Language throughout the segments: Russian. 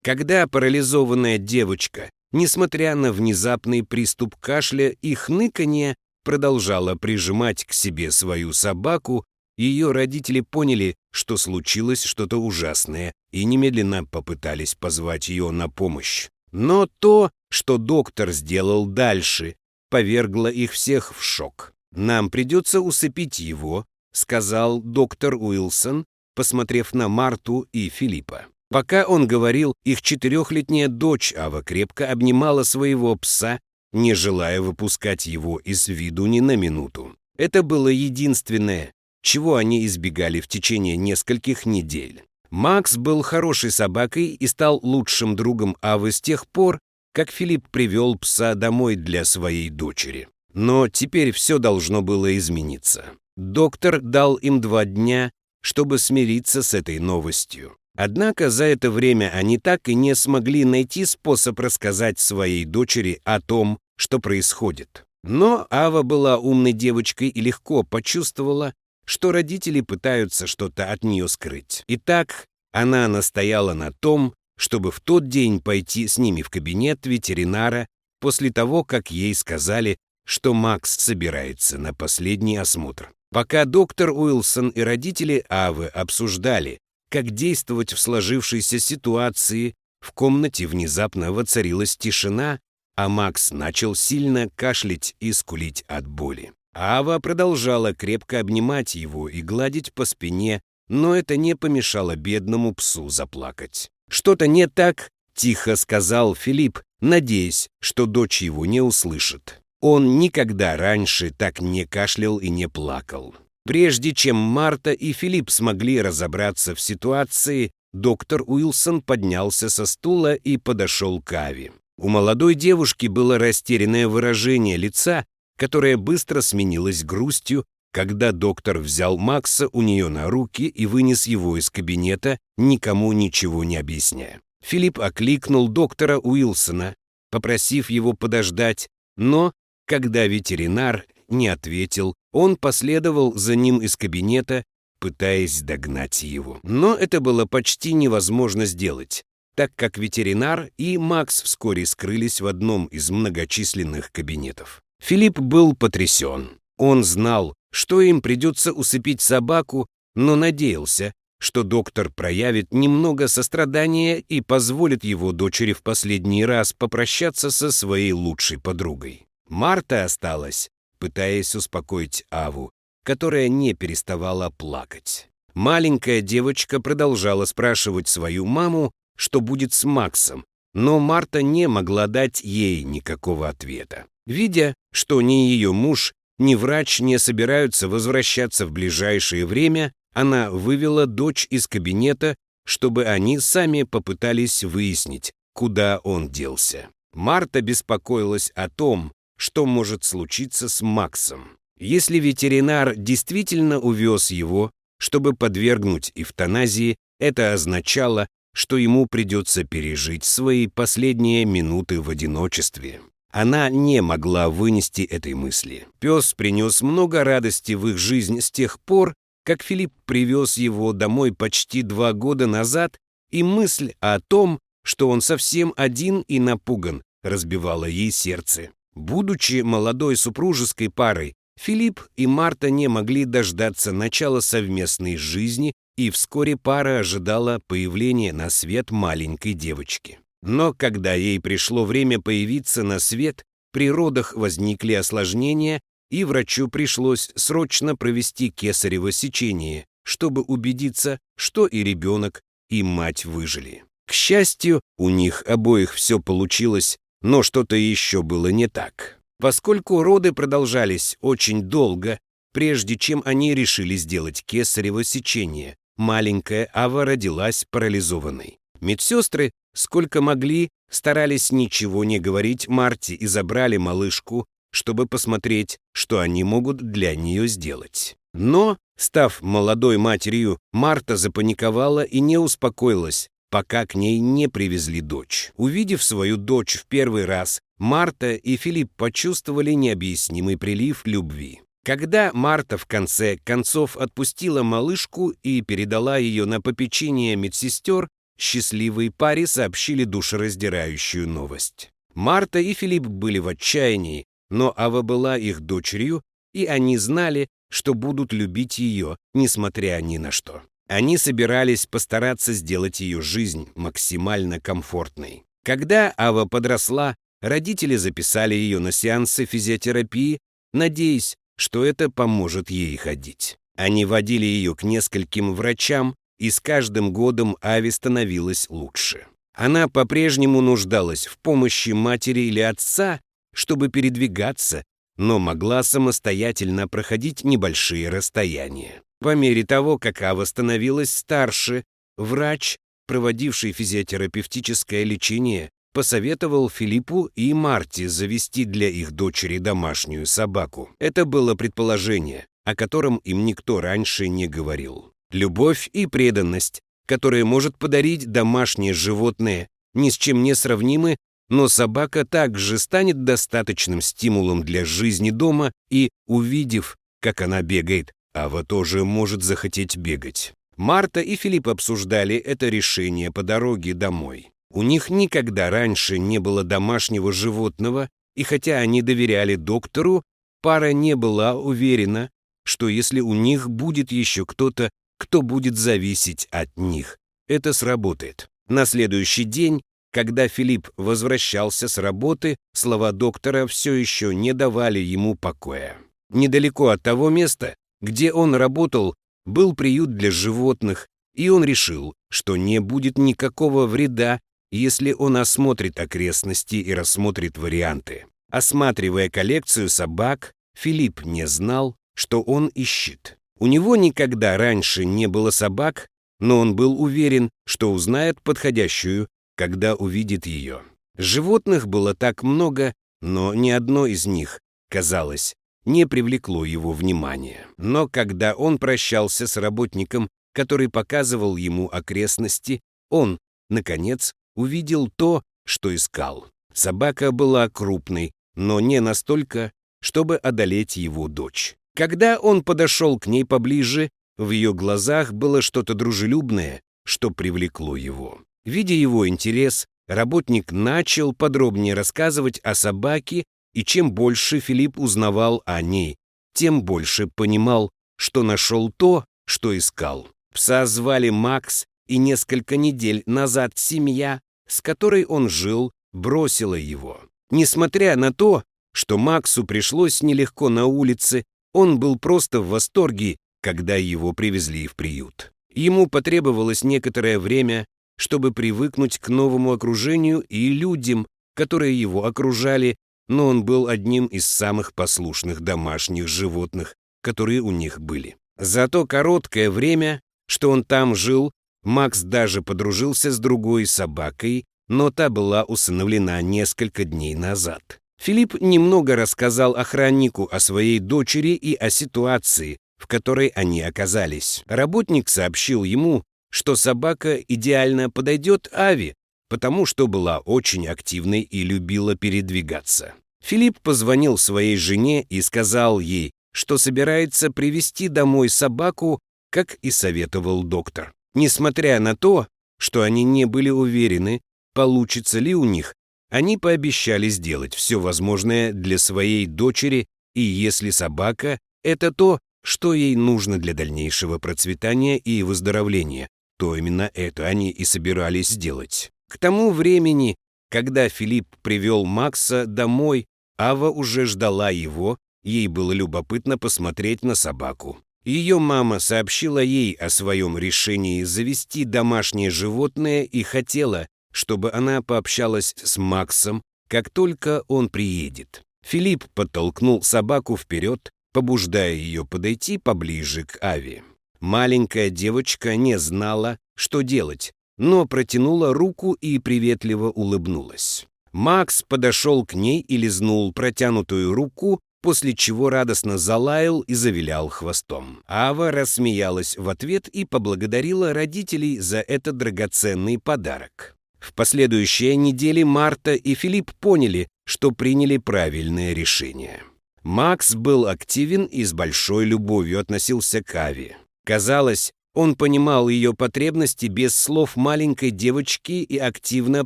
Когда парализованная девочка, несмотря на внезапный приступ кашля и хныканье, продолжала прижимать к себе свою собаку, ее родители поняли, что случилось что-то ужасное, и немедленно попытались позвать ее на помощь. Но то, что доктор сделал дальше, повергло их всех в шок. «Нам придется усыпить его», — сказал доктор Уилсон, посмотрев на Марту и Филиппа. Пока он говорил, их 4-летняя дочь Ава крепко обнимала своего пса, не желая выпускать его из виду ни на минуту. Это было единственное, чего они избегали в течение нескольких недель. Макс был хорошей собакой и стал лучшим другом Авы с тех пор, как Филипп привел пса домой для своей дочери. Но теперь все должно было измениться. Доктор дал им 2 дня, чтобы смириться с этой новостью. Однако за это время они так и не смогли найти способ рассказать своей дочери о том, что происходит. Но Ава была умной девочкой и легко почувствовала, что родители пытаются что-то от нее скрыть. Итак, она настояла на том, чтобы в тот день пойти с ними в кабинет ветеринара после того, как ей сказали, что Макс собирается на последний осмотр. Пока доктор Уилсон и родители Авы обсуждали, как действовать в сложившейся ситуации, в комнате внезапно воцарилась тишина, а Макс начал сильно кашлять и скулить от боли. Ава продолжала крепко обнимать его и гладить по спине, но это не помешало бедному псу заплакать. «Что-то не так», — тихо сказал Филипп, надеясь, что дочь его не услышит. Он никогда раньше так не кашлял и не плакал. Прежде чем Марта и Филипп смогли разобраться в ситуации, доктор Уилсон поднялся со стула и подошел к Аве. У молодой девушки было растерянное выражение лица, которое быстро сменилось грустью, когда доктор взял Макса у нее на руки и вынес его из кабинета, никому ничего не объясняя. Филипп окликнул доктора Уилсона, попросив его подождать, но, когда ветеринар не ответил, он последовал за ним из кабинета, пытаясь догнать его. Но это было почти невозможно сделать, так как ветеринар и Макс вскоре скрылись в одном из многочисленных кабинетов. Филипп был потрясен. Он знал, что им придется усыпить собаку, но надеялся, что доктор проявит немного сострадания и позволит его дочери в последний раз попрощаться со своей лучшей подругой. Марта осталась, пытаясь успокоить Аву, которая не переставала плакать. Маленькая девочка продолжала спрашивать свою маму, что будет с Максом, но Марта не могла дать ей никакого ответа. Видя, что ни ее муж, ни врач не собираются возвращаться в ближайшее время, она вывела дочь из кабинета, чтобы они сами попытались выяснить, куда он делся. Марта беспокоилась о том, что может случиться с Максом. Если ветеринар действительно увез его, чтобы подвергнуть эвтаназии, это означало, что ему придется пережить свои последние минуты в одиночестве. Она не могла вынести этой мысли. Пес принес много радости в их жизнь с тех пор, как Филипп привез его домой почти 2 года назад, и мысль о том, что он совсем один и напуган, разбивала ей сердце. Будучи молодой супружеской парой, Филипп и Марта не могли дождаться начала совместной жизни, и вскоре пара ожидала появления на свет маленькой девочки. Но когда ей пришло время появиться на свет, при родах возникли осложнения, и врачу пришлось срочно провести кесарево сечение, чтобы убедиться, что и ребенок, и мать выжили. К счастью, у них обоих все получилось, но что-то еще было не так. Поскольку роды продолжались очень долго, прежде чем они решили сделать кесарево сечение, маленькая Ава родилась парализованной. Медсестры, сколько могли, старались ничего не говорить Марте и забрали малышку, чтобы посмотреть, что они могут для нее сделать. Но, став молодой матерью, Марта запаниковала и не успокоилась, пока к ней не привезли дочь. Увидев свою дочь в первый раз, Марта и Филипп почувствовали необъяснимый прилив любви. Когда Марта в конце концов отпустила малышку и передала ее на попечение медсестер, счастливой паре сообщили душераздирающую новость. Марта и Филипп были в отчаянии, но Ава была их дочерью, и они знали, что будут любить ее, несмотря ни на что. Они собирались постараться сделать ее жизнь максимально комфортной. Когда Ава подросла, родители записали ее на сеансы физиотерапии, надеясь, что это поможет ей ходить. Они водили ее к нескольким врачам, и с каждым годом Аве становилось лучше. Она по-прежнему нуждалась в помощи матери или отца, чтобы передвигаться, но могла самостоятельно проходить небольшие расстояния. По мере того, как Ава становилась старше, врач, проводивший физиотерапевтическое лечение, посоветовал Филиппу и Марте завести для их дочери домашнюю собаку. Это было предположение, о котором им никто раньше не говорил. Любовь и преданность, которые может подарить домашнее животное, ни с чем не сравнимы, но собака также станет достаточным стимулом для жизни дома, и, увидев, как она бегает, Ава тоже может захотеть бегать. Марта и Филипп обсуждали это решение по дороге домой. У них никогда раньше не было домашнего животного, и хотя они доверяли доктору, пара не была уверена, что если у них будет еще кто-то, кто будет зависеть от них, это сработает. На следующий день, когда Филипп возвращался с работы, слова доктора все еще не давали ему покоя. Недалеко от того места, где он работал, был приют для животных, и он решил, что не будет никакого вреда, если он осмотрит окрестности и рассмотрит варианты. Осматривая коллекцию собак, Филипп не знал, что он ищет. У него никогда раньше не было собак, но он был уверен, что узнает подходящую, когда увидит ее. Животных было так много, но ни одно из них, казалось, не привлекло его внимания. Но когда он прощался с работником, который показывал ему окрестности, он, наконец, увидел то, что искал. Собака была крупной, но не настолько, чтобы одолеть его дочь. Когда он подошел к ней поближе, в ее глазах было что-то дружелюбное, что привлекло его. Видя его интерес, работник начал подробнее рассказывать о собаке, и чем больше Филипп узнавал о ней, тем больше понимал, что нашел то, что искал. Пса звали Макс, и несколько недель назад семья, с которой он жил, бросила его. Несмотря на то, что Максу пришлось нелегко на улице, он был просто в восторге, когда его привезли в приют. Ему потребовалось некоторое время, чтобы привыкнуть к новому окружению и людям, которые его окружали, но он был одним из самых послушных домашних животных, которые у них были. За то короткое время, что он там жил, Макс даже подружился с другой собакой, но та была усыновлена несколько дней назад. Филипп немного рассказал охраннику о своей дочери и о ситуации, в которой они оказались. Работник сообщил ему, что собака идеально подойдет Аве, потому что была очень активной и любила передвигаться. Филипп позвонил своей жене и сказал ей, что собирается привезти домой собаку, как и советовал доктор. Несмотря на то, что они не были уверены, получится ли у них, они пообещали сделать все возможное для своей дочери, и если собака – это то, что ей нужно для дальнейшего процветания и выздоровления, то именно это они и собирались сделать. К тому времени, когда Филипп привел Макса домой, Ава уже ждала его, ей было любопытно посмотреть на собаку. Ее мама сообщила ей о своем решении завести домашнее животное и хотела, чтобы она пообщалась с Максом, как только он приедет. Филипп подтолкнул собаку вперед, побуждая ее подойти поближе к Аве. Маленькая девочка не знала, что делать, но протянула руку и приветливо улыбнулась. Макс подошел к ней и лизнул протянутую руку, после чего радостно залаял и завилял хвостом. Ава рассмеялась в ответ и поблагодарила родителей за этот драгоценный подарок. В последующие недели Марта и Филипп поняли, что приняли правильное решение. Макс был активен и с большой любовью относился к Аве. Казалось, Он понимал ее потребности без слов маленькой девочки и активно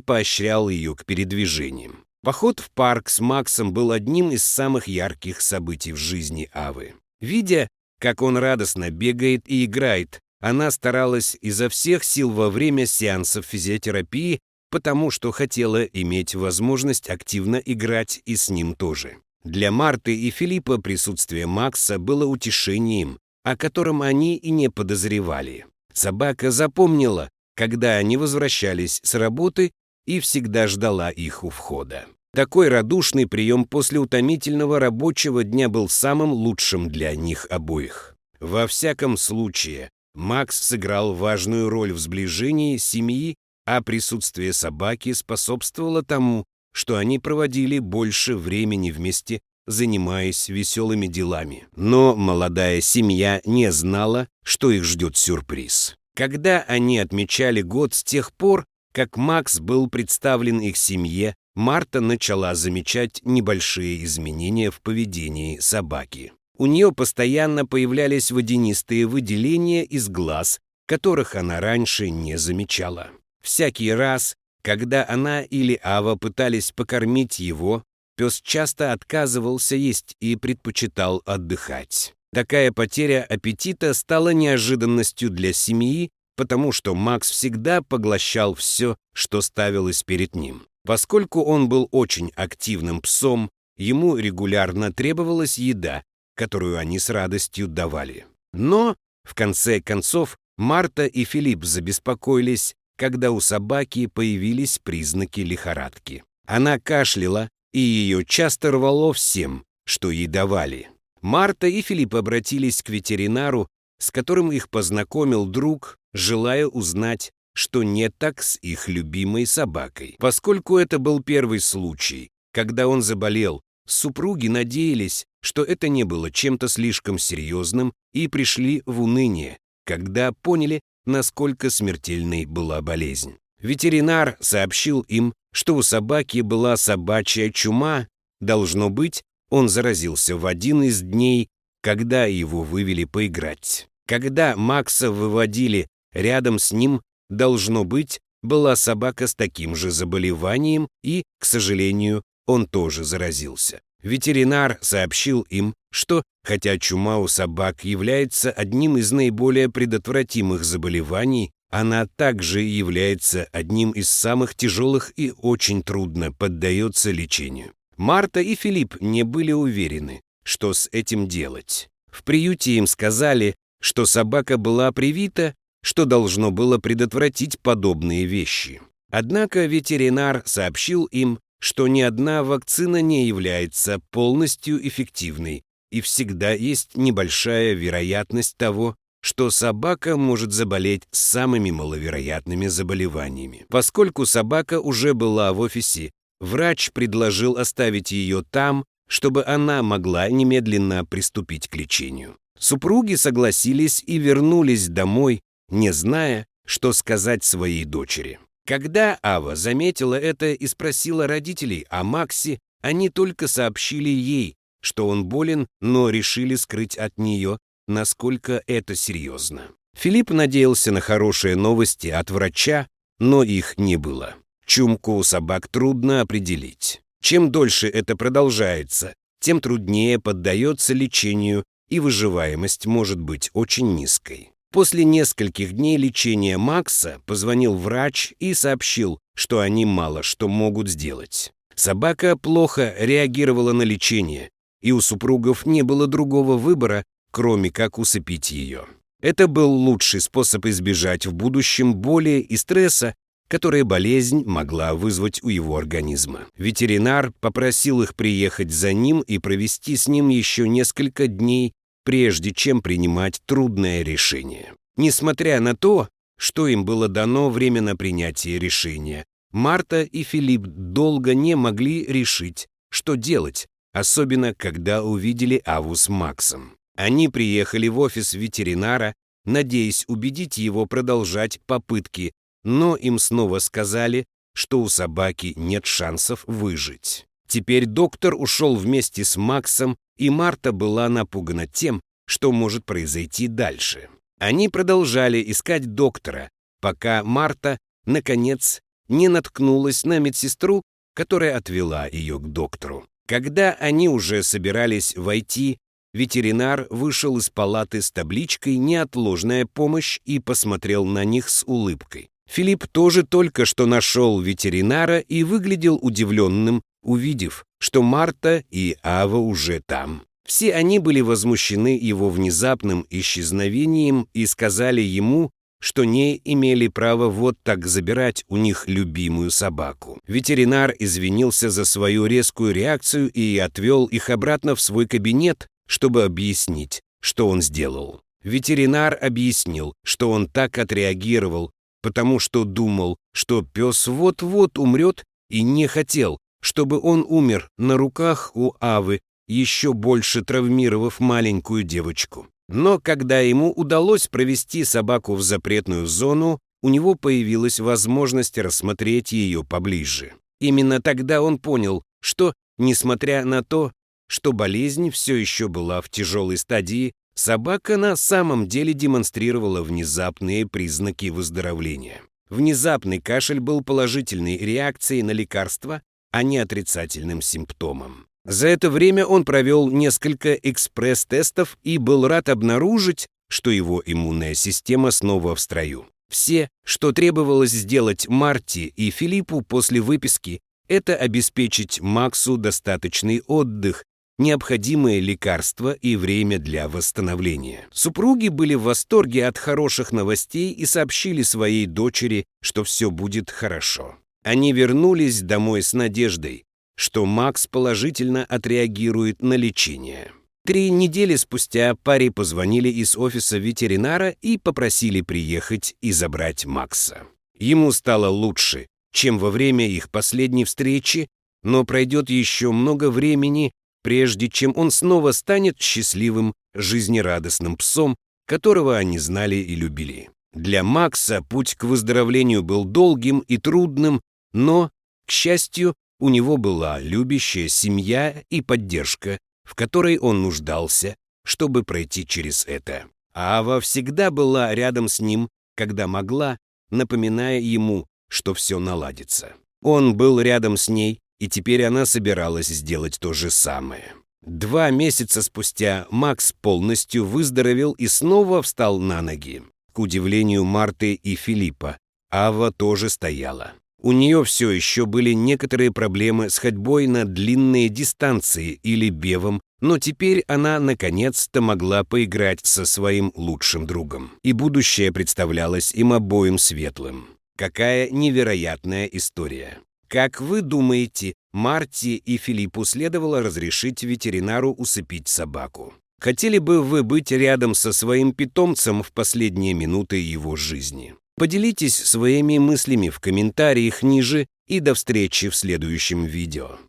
поощрял ее к передвижениям. Поход в парк с Максом был одним из самых ярких событий в жизни Авы. Видя, как он радостно бегает и играет, она старалась изо всех сил во время сеансов физиотерапии, потому что хотела иметь возможность активно играть и с ним тоже. Для Марты и Филиппа присутствие Макса было утешением, о котором они и не подозревали. Собака запомнила, когда они возвращались с работы, и всегда ждала их у входа. Такой радушный прием после утомительного рабочего дня был самым лучшим для них обоих. Во всяком случае, Макс сыграл важную роль в сближении семьи, а присутствие собаки способствовало тому, что они проводили больше времени вместе, занимаясь веселыми делами. Но молодая семья не знала, что их ждет сюрприз. Когда они отмечали год с тех пор, как Макс был представлен их семье, Марта начала замечать небольшие изменения в поведении собаки. У нее постоянно появлялись водянистые выделения из глаз, которых она раньше не замечала. Всякий раз, когда она или Ава пытались покормить его, пес часто отказывался есть и предпочитал отдыхать. Такая потеря аппетита стала неожиданностью для семьи, потому что Макс всегда поглощал все, что ставилось перед ним. Поскольку он был очень активным псом, ему регулярно требовалась еда, которую они с радостью давали. Но, в конце концов, Марта и Филипп забеспокоились, когда у собаки появились признаки лихорадки. Она кашляла, и ее часто рвало всем, что ей давали. Марта и Филипп обратились к ветеринару, с которым их познакомил друг, желая узнать, что не так с их любимой собакой. Поскольку это был первый случай, когда он заболел, супруги надеялись, что это не было чем-то слишком серьезным, и пришли в уныние, когда поняли, насколько смертельной была болезнь. Ветеринар сообщил им, что у собаки была собачья чума. Должно быть, он заразился в один из дней, когда его вывели поиграть. Когда Макса выводили, рядом с ним, должно быть, была собака с таким же заболеванием, и, к сожалению, он тоже заразился. Ветеринар сообщил им, что, хотя чума у собак является одним из наиболее предотвратимых заболеваний, она также является одним из самых тяжелых и очень трудно поддается лечению. Марта и Филипп не были уверены, что с этим делать. В приюте им сказали, что собака была привита, что должно было предотвратить подобные вещи. Однако ветеринар сообщил им, что ни одна вакцина не является полностью эффективной, и всегда есть небольшая вероятность того, что собака может заболеть самыми маловероятными заболеваниями. Поскольку собака уже была в офисе, врач предложил оставить ее там, чтобы она могла немедленно приступить к лечению. Супруги согласились и вернулись домой, не зная, что сказать своей дочери. Когда Ава заметила это и спросила родителей о Максе, они только сообщили ей, что он болен, но решили скрыть от нее, насколько это серьезно. Филипп надеялся на хорошие новости от врача, но их не было. Чумку у собак трудно определить. Чем дольше это продолжается, тем труднее поддается лечению, и выживаемость может быть очень низкой. После нескольких дней лечения Макса позвонил врач и сообщил, что они мало что могут сделать. Собака плохо реагировала на лечение, и у супругов не было другого выбора, кроме как усыпить ее. Это был лучший способ избежать в будущем боли и стресса, которые болезнь могла вызвать у его организма. Ветеринар попросил их приехать за ним и провести с ним еще несколько дней, прежде чем принимать трудное решение. Несмотря на то, что им было дано время на принятие решения, Марта и Филипп долго не могли решить, что делать, особенно когда увидели Аву с Максом. Они приехали в офис ветеринара, надеясь убедить его продолжать попытки, но им снова сказали, что у собаки нет шансов выжить. Теперь доктор ушел вместе с Максом, и Марта была напугана тем, что может произойти дальше. Они продолжали искать доктора, пока Марта, наконец, не наткнулась на медсестру, которая отвела ее к доктору. Когда они уже собирались войти, ветеринар вышел из палаты с табличкой «Неотложная помощь» и посмотрел на них с улыбкой. Филипп тоже только что нашел ветеринара и выглядел удивленным, увидев, что Марта и Ава уже там. Все они были возмущены его внезапным исчезновением и сказали ему, что не имели права вот так забирать у них любимую собаку. Ветеринар извинился за свою резкую реакцию и отвел их обратно в свой кабинет, чтобы объяснить, что он сделал. Ветеринар объяснил, что он так отреагировал, потому что думал, что пес вот-вот умрет, и не хотел, чтобы он умер на руках у Авы, еще больше травмировав маленькую девочку. Но когда ему удалось провести собаку в запретную зону, у него появилась возможность рассмотреть ее поближе. Именно тогда он понял, что, несмотря на то, что болезнь все еще была в тяжелой стадии, собака на самом деле демонстрировала внезапные признаки выздоровления. Внезапный кашель был положительной реакцией на лекарство, а не отрицательным симптомом. За это время он провел несколько экспресс-тестов и был рад обнаружить, что его иммунная система снова в строю. Все, что требовалось сделать Марте и Филиппу после выписки, это обеспечить Максу достаточный отдых, необходимые лекарства и время для восстановления. Супруги были в восторге от хороших новостей и сообщили своей дочери, что все будет хорошо. Они вернулись домой с надеждой, что Макс положительно отреагирует на лечение. 3 недели спустя паре позвонили из офиса ветеринара и попросили приехать и забрать Макса. Ему стало лучше, чем во время их последней встречи, но пройдет еще много времени, прежде чем он снова станет счастливым, жизнерадостным псом, которого они знали и любили. Для Макса путь к выздоровлению был долгим и трудным, но, к счастью, у него была любящая семья и поддержка, в которой он нуждался, чтобы пройти через это. Ава всегда была рядом с ним, когда могла, напоминая ему, что все наладится. Он был рядом с ней, и теперь она собиралась сделать то же самое. 2 месяца спустя Макс полностью выздоровел и снова встал на ноги. К удивлению Марты и Филиппа, Ава тоже стояла. У нее все еще были некоторые проблемы с ходьбой на длинные дистанции или бегом, но теперь она наконец-то могла поиграть со своим лучшим другом. И будущее представлялось им обоим светлым. Какая невероятная история. Как вы думаете, Марте и Филиппу следовало разрешить ветеринару усыпить собаку? Хотели бы вы быть рядом со своим питомцем в последние минуты его жизни? Поделитесь своими мыслями в комментариях ниже и до встречи в следующем видео.